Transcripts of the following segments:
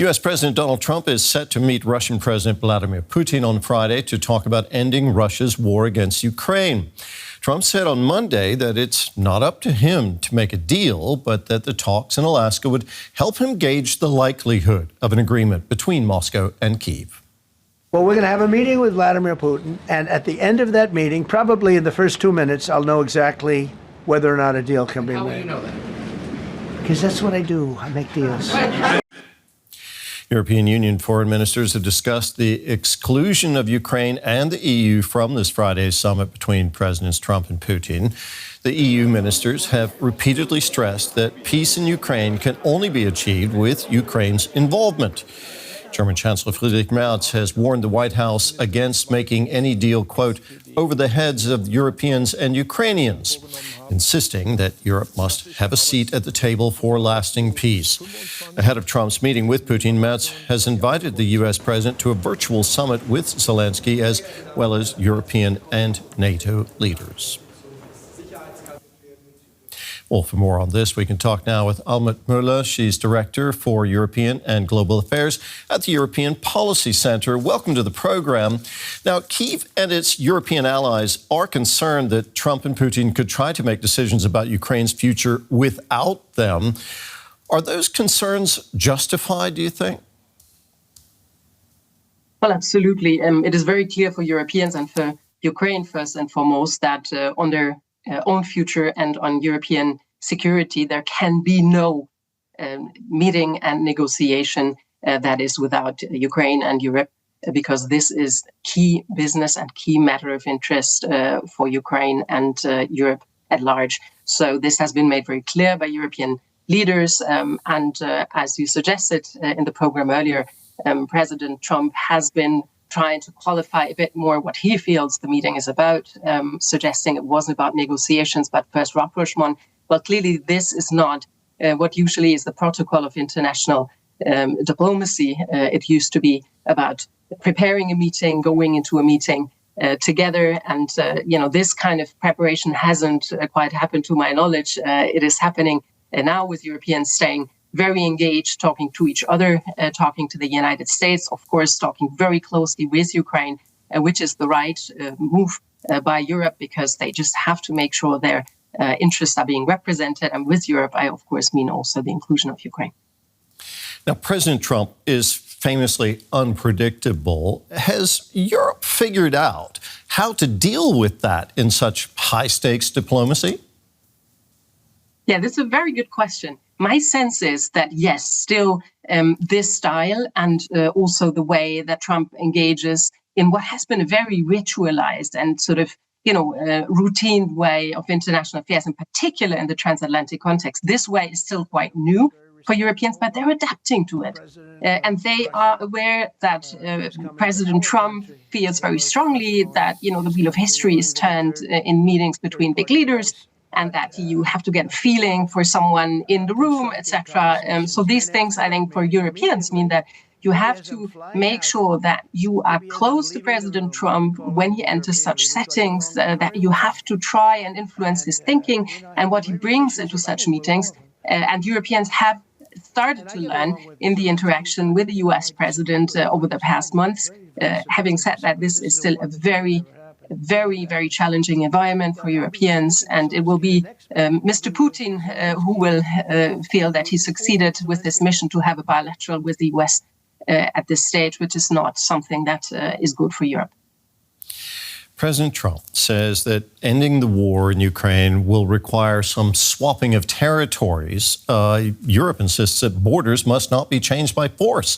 U.S. President Donald Trump is set to meet Russian President Vladimir Putin on Friday to talk about ending Russia's war against Ukraine. Trump said on Monday that it's not up to him to make a deal, but that the talks in Alaska would help him gauge the likelihood of an agreement between Moscow and Kyiv. Well, we're going to have a meeting with Vladimir Putin, and at the end of that meeting, probably in the first 2 minutes, I'll know exactly whether or not a deal can be made. How will you know that? Because that's what I do. I make deals. European Union foreign ministers have discussed the exclusion of Ukraine and the EU from this Friday's summit between Presidents Trump and Putin. The EU ministers have repeatedly stressed that peace in Ukraine can only be achieved with Ukraine's involvement. German Chancellor Friedrich Merz has warned the White House against making any deal, quote, over the heads of Europeans and Ukrainians, insisting that Europe must have a seat at the table for lasting peace. Ahead of Trump's meeting with Putin, Merz has invited the U.S. president to a virtual summit with Zelenskyy, as well as European and NATO leaders. Well, for more on this, we can talk now with Almut Möller. She's Director for European and Global Affairs at the European Policy Center. Welcome to the program. Now, Kyiv and its European allies are concerned that Trump and Putin could try to make decisions about Ukraine's future without them. Are those concerns justified, do you think? Well, absolutely. It is very clear for Europeans and for Ukraine, first and foremost, that on their own future and on European security, there can be no meeting and negotiation that is without Ukraine and Europe, because this is key business and key matter of interest for Ukraine and Europe at large. So this has been made very clear by European leaders. And as you suggested in the program earlier, President Trump has been trying to qualify a bit more what he feels the meeting is about, suggesting it wasn't about negotiations, but first rapprochement. Well, clearly this is not what usually is the protocol of international diplomacy. It used to be about preparing a meeting, going into a meeting together. And, this kind of preparation hasn't quite happened to my knowledge. It is happening now with Europeans staying very engaged, talking to each other, talking to the United States, of course, talking very closely with Ukraine, which is the right move by Europe, because they just have to make sure their interests are being represented. And with Europe, I, of course, mean also the inclusion of Ukraine. Now, President Trump is famously unpredictable. Has Europe figured out how to deal with that in such high-stakes diplomacy? Yeah, this is a very good question. My sense is that, yes, still this style and also the way that Trump engages in what has been a very ritualized and sort of, routine way of international affairs, in particular in the transatlantic context. This way is still quite new for Europeans, but they're adapting to it. And they are aware that President Trump feels very strongly that, the wheel of history is turned in meetings between big leaders, and that you have to get a feeling for someone in the room, etc. So these things, I think, for Europeans mean that you have to make sure that you are close to President Trump when he enters such settings, that you have to try and influence his thinking and what he brings into such meetings. And Europeans have started to learn in the interaction with the US president over the past months. Having said that, this is still a very, very challenging environment for Europeans, and it will be Mr. Putin who will feel that he succeeded with this mission to have a bilateral with the US at this stage, which is not something that is good for Europe. President Trump says that ending the war in Ukraine will require some swapping of territories. Europe insists that borders must not be changed by force.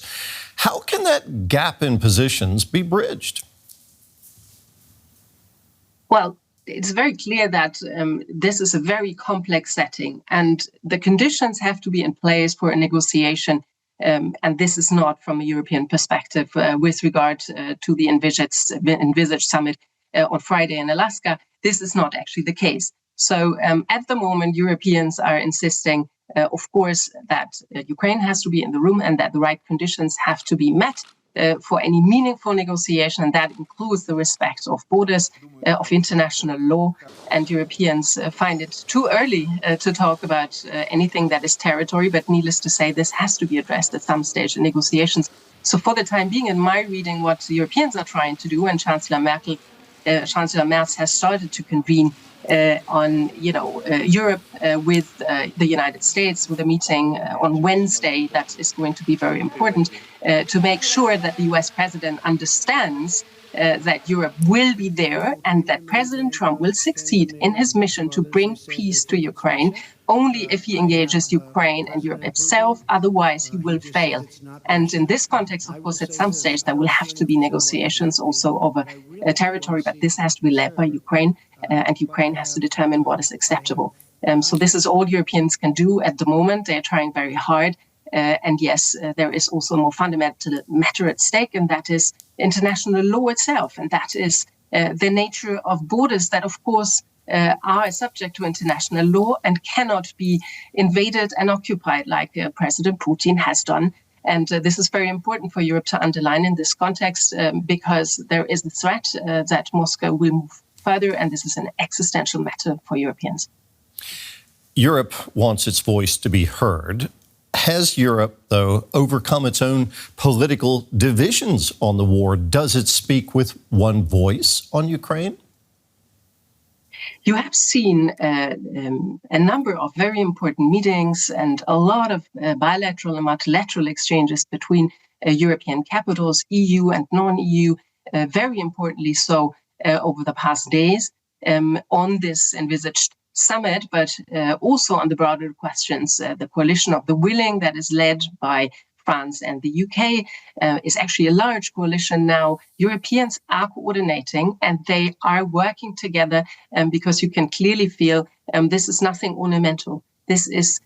How can that gap in positions be bridged? Well, it's very clear that this is a very complex setting, and the conditions have to be in place for a negotiation. And this is not from a European perspective with regard to the envisaged summit on Friday in Alaska. This is not actually the case. So at the moment, Europeans are insisting, of course, that Ukraine has to be in the room and that the right conditions have to be met. for any meaningful negotiation, and that includes the respect of borders, of international law. And Europeans find it too early to talk about anything that is territory, but needless to say, this has to be addressed at some stage in negotiations. So for the time being, in my reading, what the Europeans are trying to do, and Chancellor Merz has started to convene on Europe with the United States, with a meeting on Wednesday that is going to be very important to make sure that the US president understands that Europe will be there and that President Trump will succeed in his mission to bring peace to Ukraine only if he engages Ukraine and Europe itself. Otherwise, he will fail. And in this context, of course, at some stage, there will have to be negotiations also over territory, but this has to be led by Ukraine, and Ukraine has to determine what is acceptable. So this is all Europeans can do at the moment. They're trying very hard. And yes, there is also a more fundamental matter at stake, and that is international law itself. And that is the nature of borders that, of course, are subject to international law and cannot be invaded and occupied like President Putin has done. And this is very important for Europe to underline in this context because there is the threat that Moscow will move further, and this is an existential matter for Europeans. Europe wants its voice to be heard. Has Europe, though, overcome its own political divisions on the war? Does it speak with one voice on Ukraine? You have seen a number of very important meetings and a lot of bilateral and multilateral exchanges between European capitals, EU and non-EU, very importantly so over the past days on this envisaged summit, but also on the broader questions. The coalition of the willing that is led by France and the UK is actually a large coalition now. Europeans are coordinating and they are working together because you can clearly feel this is nothing ornamental. This is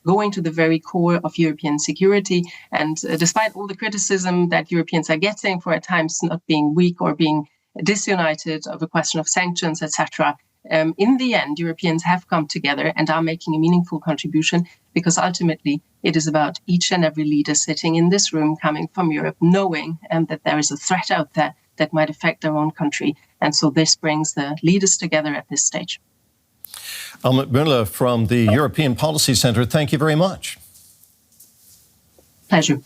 going to the very core of European security. And despite all the criticism that Europeans are getting for at times not being weak or being disunited of a question of sanctions, etc., in the end, Europeans have come together and are making a meaningful contribution because ultimately it is about each and every leader sitting in this room coming from Europe, knowing that there is a threat out there that might affect their own country. And so this brings the leaders together at this stage. Almut Möller from the European Policy Center, thank you very much. Pleasure.